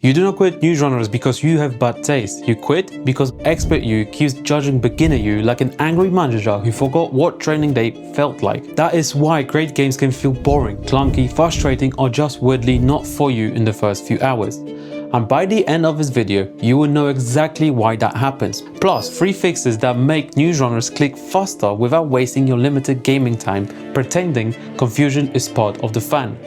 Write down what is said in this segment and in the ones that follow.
You do not quit new genres because you have bad taste. You quit because expert you keeps judging beginner you like an angry manager who forgot what training day felt like. That is why great games can feel boring, clunky, frustrating, or just weirdly not for you in the first few hours. And by the end of this video, you will know exactly why that happens. Plus, free fixes that make new genres click faster without wasting your limited gaming time pretending confusion is part of the fun.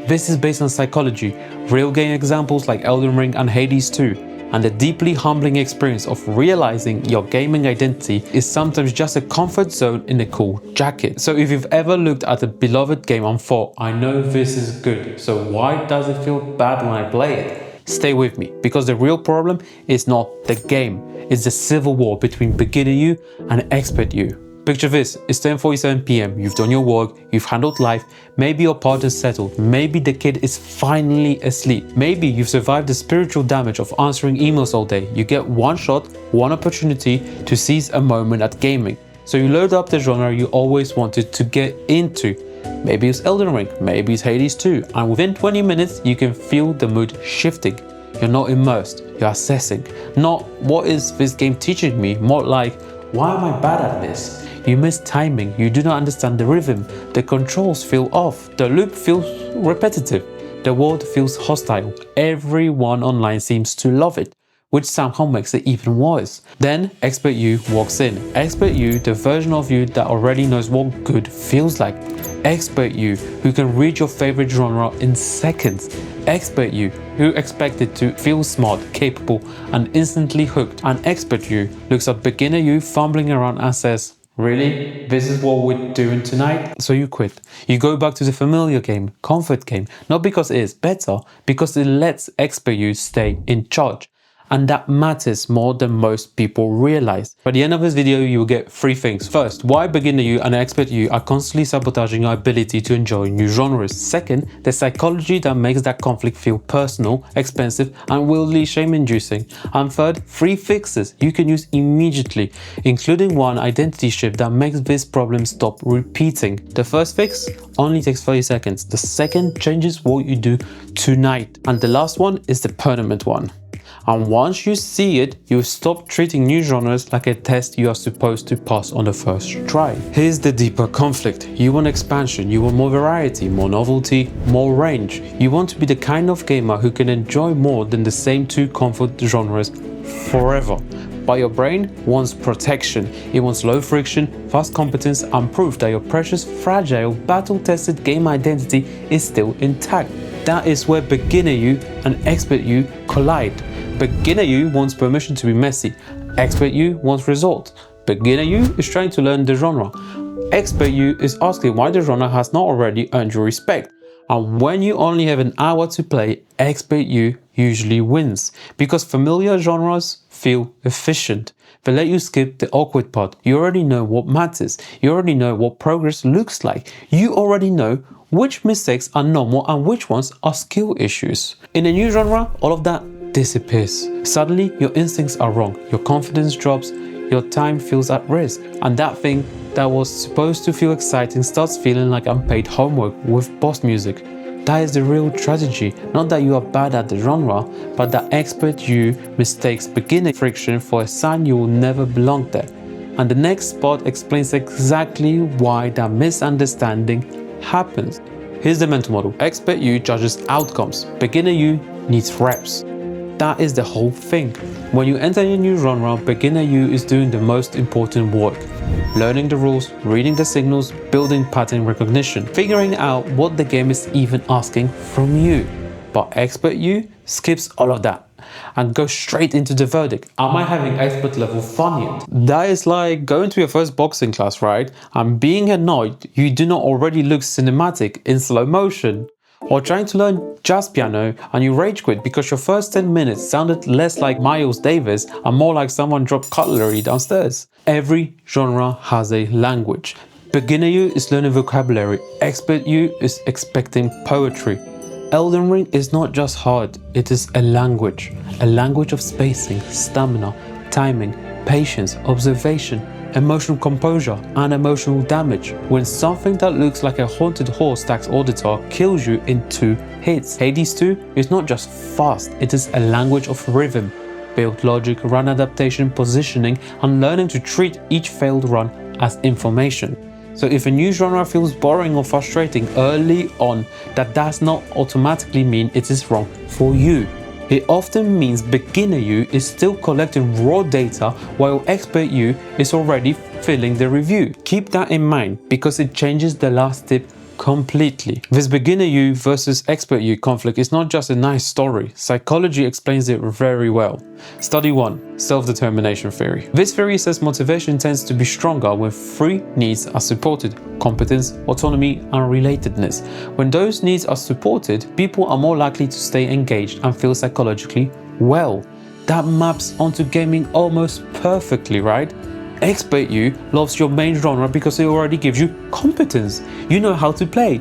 This is based on psychology, real game examples like Elden Ring and Hades 2, and the deeply humbling experience of realizing your gaming identity is sometimes just a comfort zone in a cool jacket. So if you've ever looked at a beloved game and thought, I know this is good, so why does it feel bad when I play it? Stay with me, because the real problem is not the game, it's the civil war between beginner you and expert you. Picture this, it's 10:47 p.m, you've done your work, you've handled life, maybe your partner's settled, maybe the kid is finally asleep, maybe you've survived the spiritual damage of answering emails all day. You get one shot, one opportunity to seize a moment at gaming. So you load up the genre you always wanted to get into. Maybe it's Elden Ring, maybe it's Hades 2, and within 20 minutes you can feel the mood shifting. You're not immersed, you're assessing. Not, what is this game teaching me? More like, why am I bad at this? You miss timing, you do not understand the rhythm, the controls feel off, the loop feels repetitive, the world feels hostile, everyone online seems to love it, which somehow makes it even worse. Then expert you walks in. Expert you, the version of you that already knows what good feels like. Expert you, who can read your favorite genre in seconds. Expert you, who expected to feel smart, capable, and instantly hooked. And expert you looks at beginner you fumbling around and says, really? This is what we're doing tonight? So you quit. You go back to the familiar game, comfort game, not because it is better, because it lets expert you stay in charge. And that matters more than most people realize. By the end of this video, you will get three things. First, why beginner you and expert you are constantly sabotaging your ability to enjoy new genres. Second, the psychology that makes that conflict feel personal, expensive, and wildly shame-inducing. And third, three fixes you can use immediately, including one identity shift that makes this problem stop repeating. The first fix only takes 30 seconds. The second changes what you do tonight. And the last one is the permanent one. And once you see it, you stop treating new genres like a test you are supposed to pass on the first try. Here's the deeper conflict. You want expansion, you want more variety, more novelty, more range. You want to be the kind of gamer who can enjoy more than the same two comfort genres forever. But your brain wants protection. It wants low friction, fast competence, and proof that your precious, fragile, battle-tested game identity is still intact. That is where beginner you and expert you collide. Beginner you wants permission to be messy. Expert you wants results. Beginner you is trying to learn the genre. Expert you is asking why the genre has not already earned your respect. And when you only have an hour to play, expert you usually wins. Because familiar genres feel efficient. They let you skip the awkward part. You already know what matters. You already know what progress looks like. You already know which mistakes are normal and which ones are skill issues. In a new genre, all of that disappears. Suddenly, your instincts are wrong, your confidence drops, your time feels at risk, and that thing that was supposed to feel exciting starts feeling like unpaid homework with boss music. That is the real tragedy, not that you are bad at the genre, but that expert you mistakes beginner friction for a sign you will never belong there. And the next spot explains exactly why that misunderstanding happens. Here's the mental model. Expert you judges outcomes, beginner you needs reps. That is the whole thing. When you enter a new genre, beginner you is doing the most important work. Learning the rules, reading the signals, building pattern recognition, figuring out what the game is even asking from you. But expert you skips all of that and goes straight into the verdict. Am I having expert level fun yet? That is like going to your first boxing class, right? And being annoyed you do not already look cinematic in slow motion. Or trying to learn jazz piano and you rage quit because your first 10 minutes sounded less like Miles Davis and more like someone dropped cutlery downstairs. Every genre has a language. Beginner you is learning vocabulary, expert you is expecting poetry. Elden Ring is not just hard, it is a language of spacing, stamina, timing, patience, observation, emotional composure, and emotional damage. When something that looks like a haunted horse stacks auditor kills you in 2 hits. Hades 2 is not just fast, it is a language of rhythm, build logic, run adaptation, positioning, and learning to treat each failed run as information. So if a new genre feels boring or frustrating early on, that does not automatically mean it is wrong for you. It often means beginner you is still collecting raw data while expert you is already filling the review. Keep that in mind because it changes the last tip completely. This beginner you versus expert you conflict is not just a nice story. Psychology explains it very well. Study 1. Self-determination theory. This theory says motivation tends to be stronger when 3 needs are supported: competence, autonomy, and relatedness. When those needs are supported, people are more likely to stay engaged and feel psychologically well. That maps onto gaming almost perfectly, right? Expert you loves your main genre because it already gives you competence. You know how to play,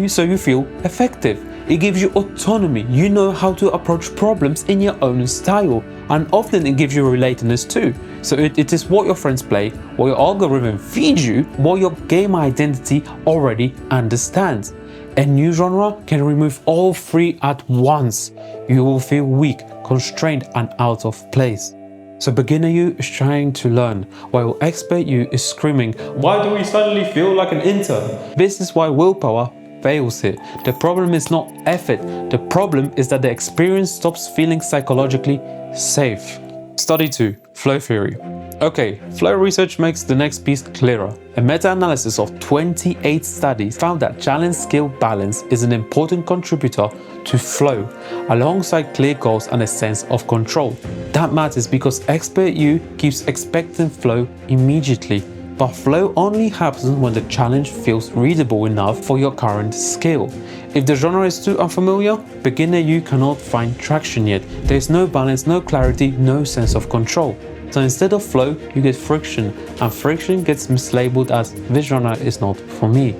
so you feel effective. It gives you autonomy. You know how to approach problems in your own style. And often it gives you relatedness too. So it is what your friends play, what your algorithm feeds you, what your gamer identity already understands. A new genre can remove all 3 at once. You will feel weak, constrained, and out of place. So beginner you is trying to learn, while expert you is screaming, "Why do we suddenly feel like an intern?" This is why willpower fails here. The problem is not effort. The problem is that the experience stops feeling psychologically safe. Study 2. Flow theory. Okay, flow research makes the next piece clearer. A meta-analysis of 28 studies found that challenge skill balance is an important contributor to flow, alongside clear goals and a sense of control. That matters because expert you keeps expecting flow immediately, but flow only happens when the challenge feels readable enough for your current skill. If the genre is too unfamiliar, beginner you cannot find traction yet. There is no balance, no clarity, no sense of control. So instead of flow, you get friction, and friction gets mislabeled as "this genre is not for me."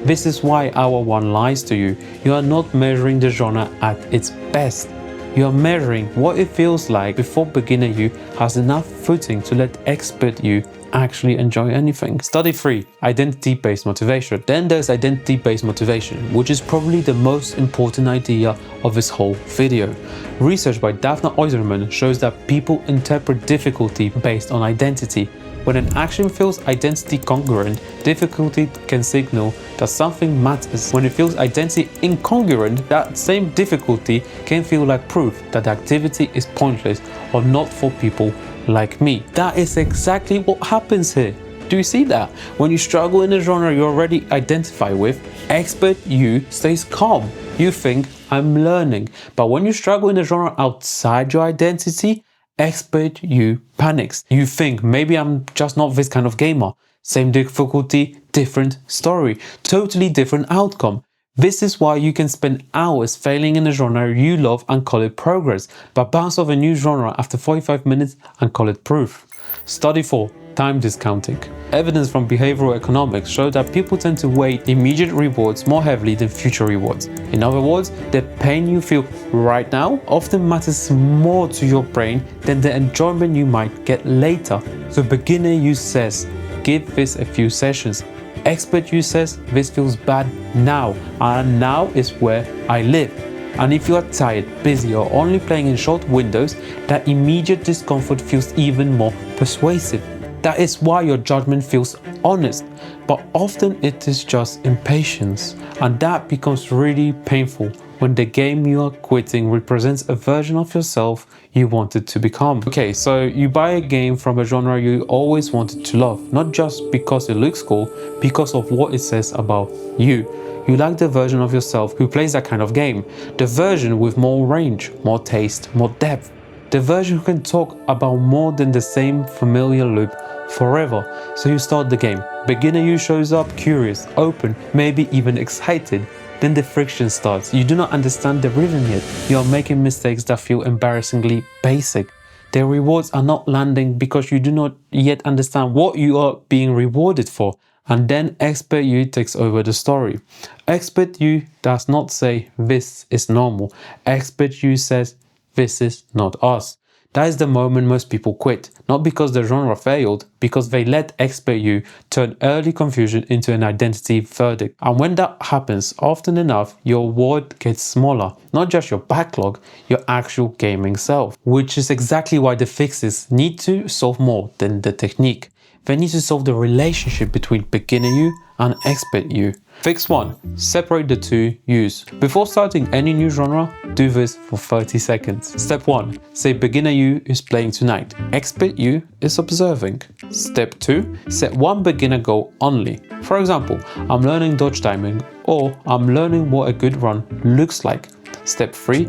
This is why Hour 1 lies to you. You are not measuring the genre at its best. You are measuring what it feels like before beginner you has enough footing to let expert you actually enjoy anything. Study 3. Identity-based motivation. Then there's identity-based motivation, which is probably the most important idea of this whole video. Research by Daphne Oyserman shows that people interpret difficulty based on identity. When an action feels identity congruent, difficulty can signal that something matters. When it feels identity incongruent, that same difficulty can feel like proof that the activity is pointless or not for people like me. That is exactly what happens here. Do you see that? When you struggle in a genre you already identify with, expert you stays calm. You think, "I'm learning." But when you struggle in a genre outside your identity, expert you panics. You think, "Maybe I'm just not this kind of gamer." Same difficulty, different story, totally different outcome. This is why you can spend hours failing in a genre you love and call it progress, but bounce off a new genre after 45 minutes and call it proof. Study 4. Time discounting. Evidence from behavioral economics show that people tend to weigh immediate rewards more heavily than future rewards. In other words, the pain you feel right now often matters more to your brain than the enjoyment you might get later. So beginner you says, "Give this a few sessions." Expert you says, "This feels bad now, and now is where I live." And if you are tired, busy, or only playing in short windows, that immediate discomfort feels even more persuasive. That is why your judgment feels honest, but often it is just impatience. And that becomes really painful when the game you are quitting represents a version of yourself you wanted to become. Okay, so you buy a game from a genre you always wanted to love, not just because it looks cool, because of what it says about you. You like the version of yourself who plays that kind of game, the version with more range, more taste, more depth, the version who can talk about more than the same familiar loop forever. So you start the game. Beginner you shows up curious, open, maybe even excited. Then the friction starts. You do not understand the rhythm yet. You are making mistakes that feel embarrassingly basic. The rewards are not landing because you do not yet understand what you are being rewarded for. And then expert you takes over the story. Expert you does not say "this is normal." Expert you says "this is not us." That is the moment most people quit, not because the genre failed, because they let expert you turn early confusion into an identity verdict. And when that happens often enough, your world gets smaller, not just your backlog, your actual gaming self. Which is exactly why the fixes need to solve more than the technique. They need to solve the relationship between beginner you and expert you. Fix 1. Separate the two use. Before starting any new genre, do this for 30 seconds. Step 1. Say beginner you is playing tonight. Expert you is observing. Step 2. Set one beginner goal only. For example, I'm learning dodge timing, or I'm learning what a good run looks like. Step 3.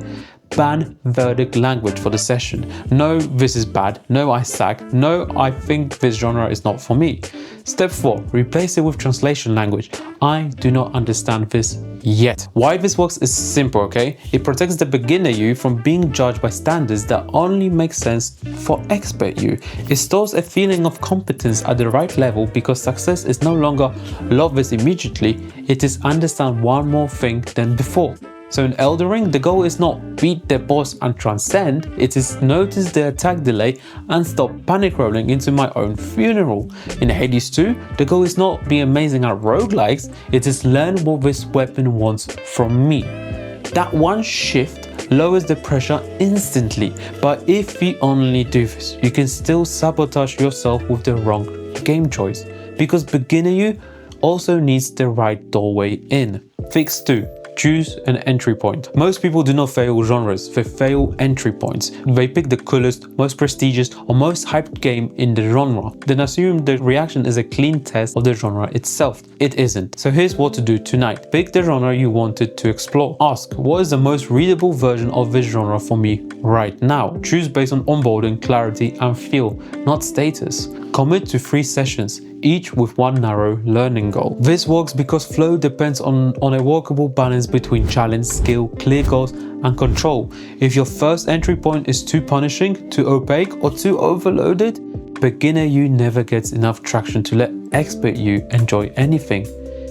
Ban verdict language for the session. No, this is bad. No, I suck. No, I think this genre is not for me. Step 4. Replace it with translation language. I do not understand this yet. Why this works is simple, okay? It protects the beginner you from being judged by standards that only make sense for expert you. It stores a feeling of competence at the right level because success is no longer love this immediately, it is understand one more thing than before. So in Elden Ring, the goal is not beat the boss and transcend, it is notice the attack delay and stop panic rolling into my own funeral. In Hades 2, the goal is not be amazing at roguelikes, it is learn what this weapon wants from me. That one shift lowers the pressure instantly, but if you only do this, you can still sabotage yourself with the wrong game choice, because beginner you also needs the right doorway in. Fix 2. Choose an entry point. Most people do not fail genres, they fail entry points. They pick the coolest, most prestigious or most hyped game in the genre, then assume the reaction is a clean test of the genre itself. It isn't. So here's what to do tonight. Pick the genre you wanted to explore. Ask, what is the most readable version of this genre for me right now? Choose based on onboarding, clarity and feel, not status. Commit to 3 sessions, each with one narrow learning goal. This works because flow depends on a workable balance between challenge, skill, clear goals and control. If your first entry point is too punishing, too opaque or too overloaded, beginner you never gets enough traction to let expert you enjoy anything.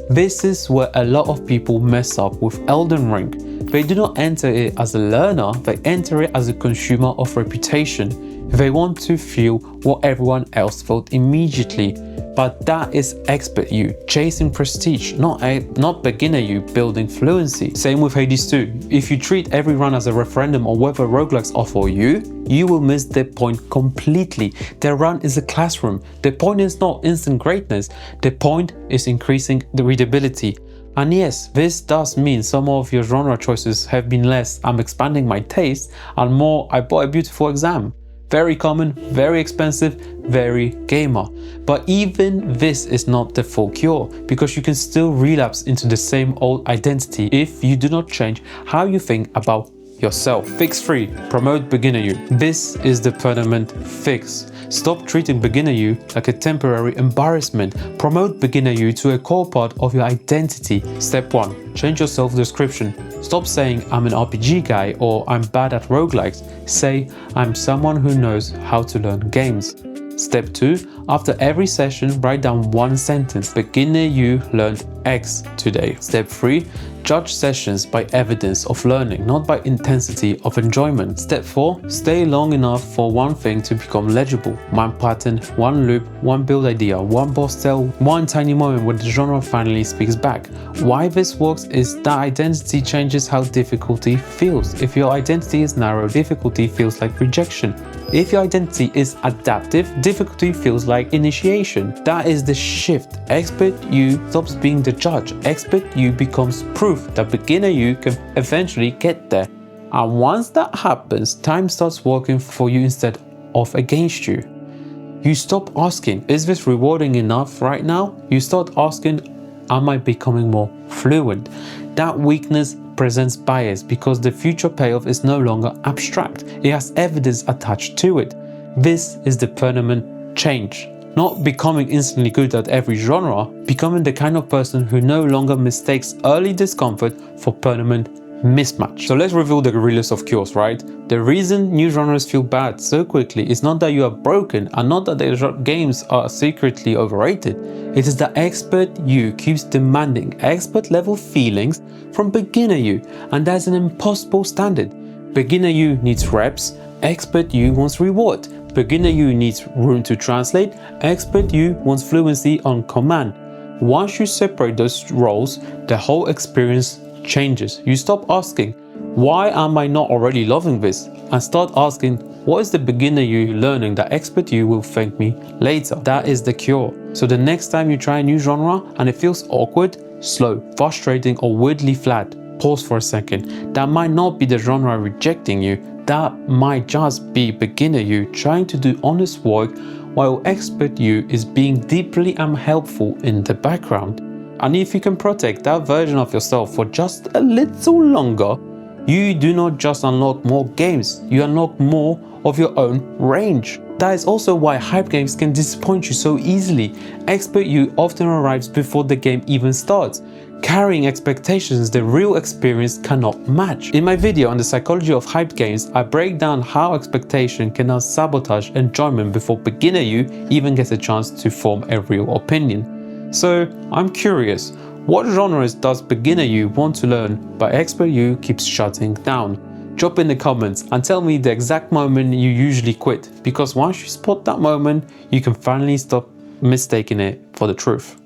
This is where a lot of people mess up with Elden Ring. They do not enter it as a learner, they enter it as a consumer of reputation. They want to feel what everyone else felt immediately. But that is expert you, chasing prestige, not beginner you, building fluency. Same with Hades 2. If you treat every run as a referendum on whether roguelikes are for you, you will miss the point completely. The run is a classroom. The point is not instant greatness. The point is increasing the readability. And yes, this does mean some of your genre choices have been less I'm expanding my taste and more I bought a beautiful exam. Very common, very expensive, very gamer. But even this is not the full cure, because you can still relapse into the same old identity if you do not change how you think about yourself. Fix 3. Promote beginner you. This is the permanent fix. Stop treating beginner you like a temporary embarrassment. Promote beginner you to a core part of your identity. Step 1. Change your self-description. Stop saying I'm an RPG guy or I'm bad at roguelikes. Say I'm someone who knows how to learn games. Step 2. After every session, write down one sentence. Beginner you learned X today. Step 3. Judge sessions by evidence of learning, not by intensity of enjoyment. Step 4. Stay long enough for one thing to become legible. One pattern, one loop, one build idea, one boss tell, one tiny moment when the genre finally speaks back. Why this works is that identity changes how difficulty feels. If your identity is narrow, difficulty feels like rejection. If your identity is adaptive, difficulty feels like initiation. That is the shift. Expert you stops being the judge. Expert you becomes proof that beginner you can eventually get there. And once that happens, time starts working for you instead of against you. You stop asking, is this rewarding enough right now? You start asking, am I becoming more fluent? That weakness presents bias because the future payoff is no longer abstract. It has evidence attached to it. This is the permanent change. Not becoming instantly good at every genre, becoming the kind of person who no longer mistakes early discomfort for permanent mismatch. So let's reveal the realest of cures, right? The reason new genres feel bad so quickly is not that you are broken and not that the games are secretly overrated. It is that expert you keeps demanding expert level feelings from beginner you, and that's an impossible standard. Beginner you needs reps, Expert you wants reward. Beginner you needs room to translate. Expert you wants fluency on command. Once you separate those roles, the whole experience changes. You stop asking, why am I not already loving this? And start asking, what is the beginner you learning that expert you will thank me later? That is the cure. So the next time you try a new genre and it feels awkward, slow, frustrating, or weirdly flat, pause for a second. That might not be the genre rejecting you. That might just be beginner you trying to do honest work while expert you is being deeply unhelpful in the background. And if you can protect that version of yourself for just a little longer, you do not just unlock more games, you unlock more of your own range. That is also why hype games can disappoint you so easily. Expert you often arrives before the game even starts, carrying expectations the real experience cannot match. In my video on the psychology of hyped games, I break down how expectation can now sabotage enjoyment before beginner you even gets a chance to form a real opinion. So I'm curious, what genres does beginner you want to learn but expert you keeps shutting down? Drop in the comments and tell me the exact moment you usually quit, because once you spot that moment, you can finally stop mistaking it for the truth.